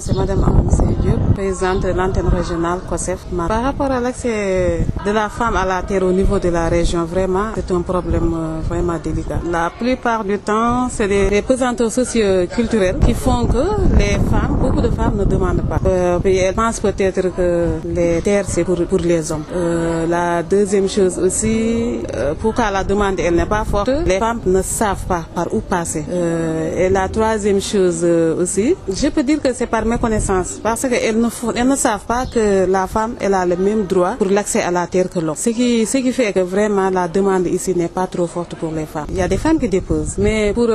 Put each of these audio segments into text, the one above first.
C'est Madame Amadou Diop, présidente de l'antenne régionale COSEF. Par rapport à l'accès de la femme à la terre au niveau de la région, vraiment, c'est un problème vraiment délicat. La plupart du temps, c'est des pesanteurs socio-culturels qui font que les femmes, beaucoup de femmes ne demandent pas. Elles pensent peut-être que les terres, c'est pour les hommes. La deuxième chose aussi, pourquoi la demande elle n'est pas forte, les femmes ne savent pas par où passer. Et la troisième chose aussi, je peux dire que c'est par méconnaissance, parce qu'elles ne savent pas que la femme elle a le même droit pour l'accès à la terre que l'homme. Ce qui fait que vraiment la demande ici n'est pas trop forte pour les femmes. Il y a des femmes qui déposent, mais pour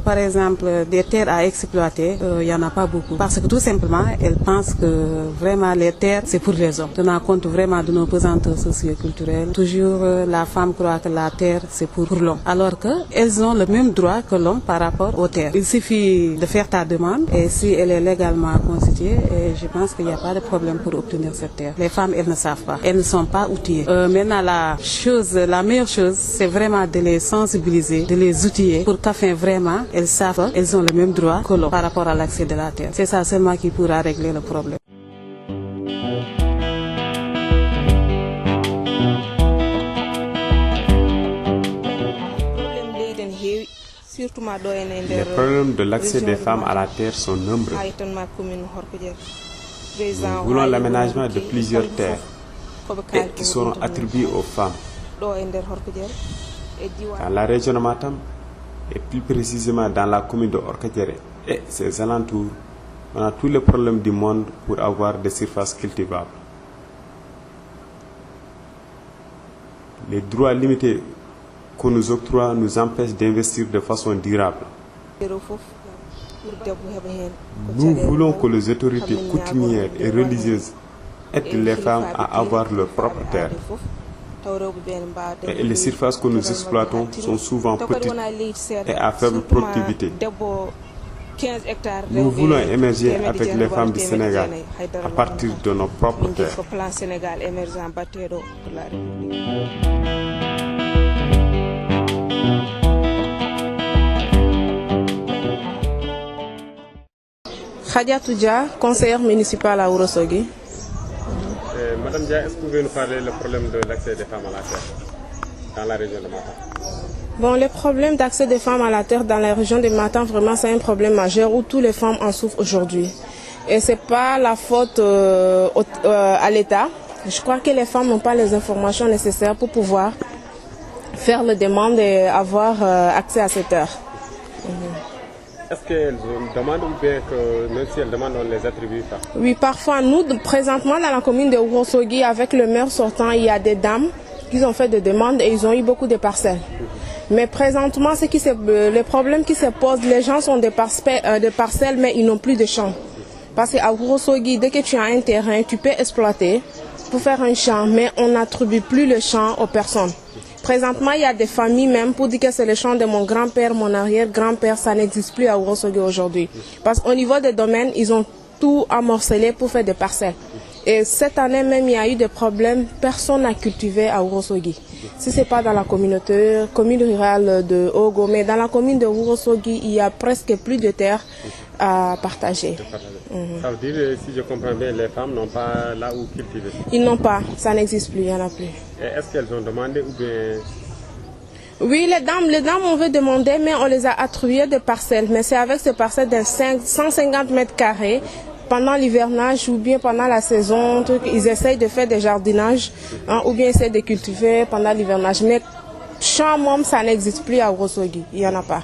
par exemple des terres à exploiter, il n'y en a pas beaucoup. Parce que tout simplement, elles pensent que vraiment les terres c'est pour les hommes. Tenant compte vraiment de nos pesanteurs socio-culturelles, toujours la femme croit que la terre c'est pour l'homme. Alors qu'elles ont le même droit que l'homme par rapport aux terres. Il suffit de faire ta demande et si elle est légalement constituée, et je pense qu'il n'y a pas de problème pour obtenir cette terre. Les femmes, elles ne savent pas. Elles ne sont pas outillées. Maintenant, la meilleure chose, c'est vraiment de les sensibiliser, de les outiller pour qu'afin vraiment, elles savent qu'elles ont le même droit que l'homme par rapport à l'accès de la terre. C'est ça seulement qui pourra régler le problème. Les problèmes de l'accès des femmes à la terre sont nombreux. Nous voulons l'aménagement de plusieurs terres et qui seront attribuées aux femmes. Dans la région de Matam, et plus précisément dans la commune de Orkadiéré et ses alentours, on a tous les problèmes du monde pour avoir des surfaces cultivables. Les droits limités qu'on nous octroie nous empêchent d'investir de façon durable. Nous voulons que les autorités coutumières et religieuses aident les femmes à avoir leur propre terre. Et les surfaces que nous exploitons sont souvent petites et à faible productivité. Nous voulons émerger avec les femmes du Sénégal à partir de nos propres terres. Khadiatou Dia, conseillère municipale à Ourossogui. Madame Dia, est-ce que vous pouvez nous parler du problème de l'accès des femmes à la terre dans la région de Matam? Bon, le problème d'accès des femmes à la terre dans la région de Matam, vraiment, c'est un problème majeur où toutes les femmes en souffrent aujourd'hui. Et ce n'est pas la faute à l'État. Je crois que les femmes n'ont pas les informations nécessaires pour pouvoir faire les demandes et avoir accès à cette terre. Est-ce qu'elles demandent ou bien que même si elles demandent, on les attribue pas? Oui, parfois, nous, présentement dans la commune de Ourossogui, avec le maire sortant, il y a des dames qui ont fait des demandes et ils ont eu beaucoup de parcelles. Mais présentement, le problème qui se pose, les gens sont des parcelles, mais ils n'ont plus de champs. Parce qu'à Ourossogui, dès que tu as un terrain, tu peux exploiter pour faire un champ, mais on n'attribue plus le champ aux personnes. Présentement, il y a des familles même pour dire que c'est le champ de mon grand-père, mon arrière-grand-père, ça n'existe plus à Ourossogui aujourd'hui. Parce qu'au niveau des domaines, ils ont tout amorcelé pour faire des parcelles. Et cette année même, il y a eu des problèmes, personne n'a cultivé à Ourossogui. Si ce n'est pas dans la commune rurale de Ogo, mais dans la commune de Ourossogui, il y a presque plus de terres à partager. Ça veut dire, si je comprends bien, les femmes n'ont pas là où cultiver? Ils n'ont pas, ça n'existe plus, il n'y en a plus. Est-ce qu'elles ont demandé ou bien... Oui, les dames on veut demander, mais on les a attribuées des parcelles. Mais c'est avec ces parcelles de 150 mètres carrés. Pendant l'hivernage ou bien pendant la saison, ils essayent de faire des jardinages ou bien essayent de cultiver pendant l'hivernage. Mais champ même, ça n'existe plus à Ourossogui, il n'y en a pas.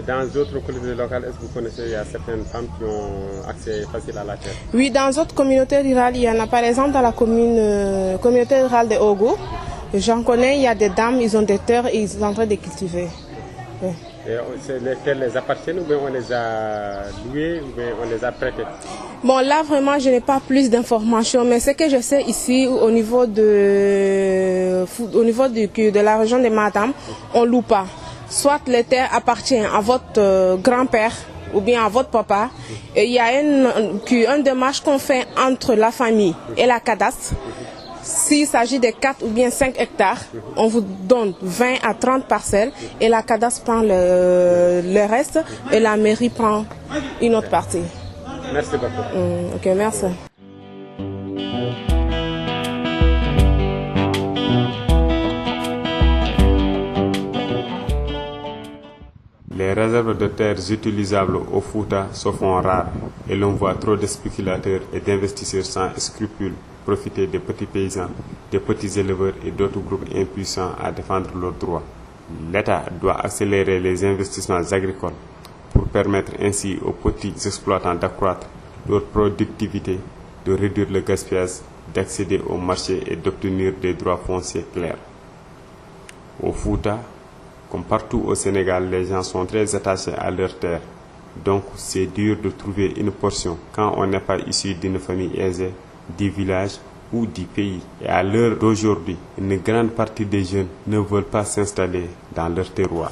Dans d'autres collectivités locales, est-ce que vous connaissez, il y a certaines femmes qui ont accès facile à la terre? Oui, dans d'autres communautés rurales, il y en a. Par exemple, dans la communauté rurale de Ogo, j'en connais, il y a des dames, ils ont des terres et ils sont en train de cultiver. Oui. Les terres les appartiennent ou bien on les a louées ou bien on les a prêtées? Bon, là vraiment, je n'ai pas plus d'informations, mais ce que je sais ici, au niveau de la région de Matam, on ne loue pas. Soit les terres appartiennent à votre grand-père ou bien à votre papa. Et il y a une démarche qu'on fait entre la famille et la cadastre. S'il s'agit de 4 ou bien 5 hectares, on vous donne 20 à 30 parcelles et la cadastre prend le reste et la mairie prend une autre partie. Merci beaucoup. Ok, merci. Les réserves de terres utilisables au Fouta se font rares et l'on voit trop de spéculateurs et d'investisseurs sans scrupules profiter des petits paysans, des petits éleveurs et d'autres groupes impuissants à défendre leurs droits. L'État doit accélérer les investissements agricoles pour permettre ainsi aux petits exploitants d'accroître leur productivité, de réduire le gaspillage, d'accéder au marché et d'obtenir des droits fonciers clairs. Au Fouta, comme partout au Sénégal, les gens sont très attachés à leurs terres. Donc c'est dur de trouver une portion quand on n'est pas issu d'une famille aisée, du village ou du pays. Et à l'heure d'aujourd'hui, une grande partie des jeunes ne veulent pas s'installer dans leur terroir.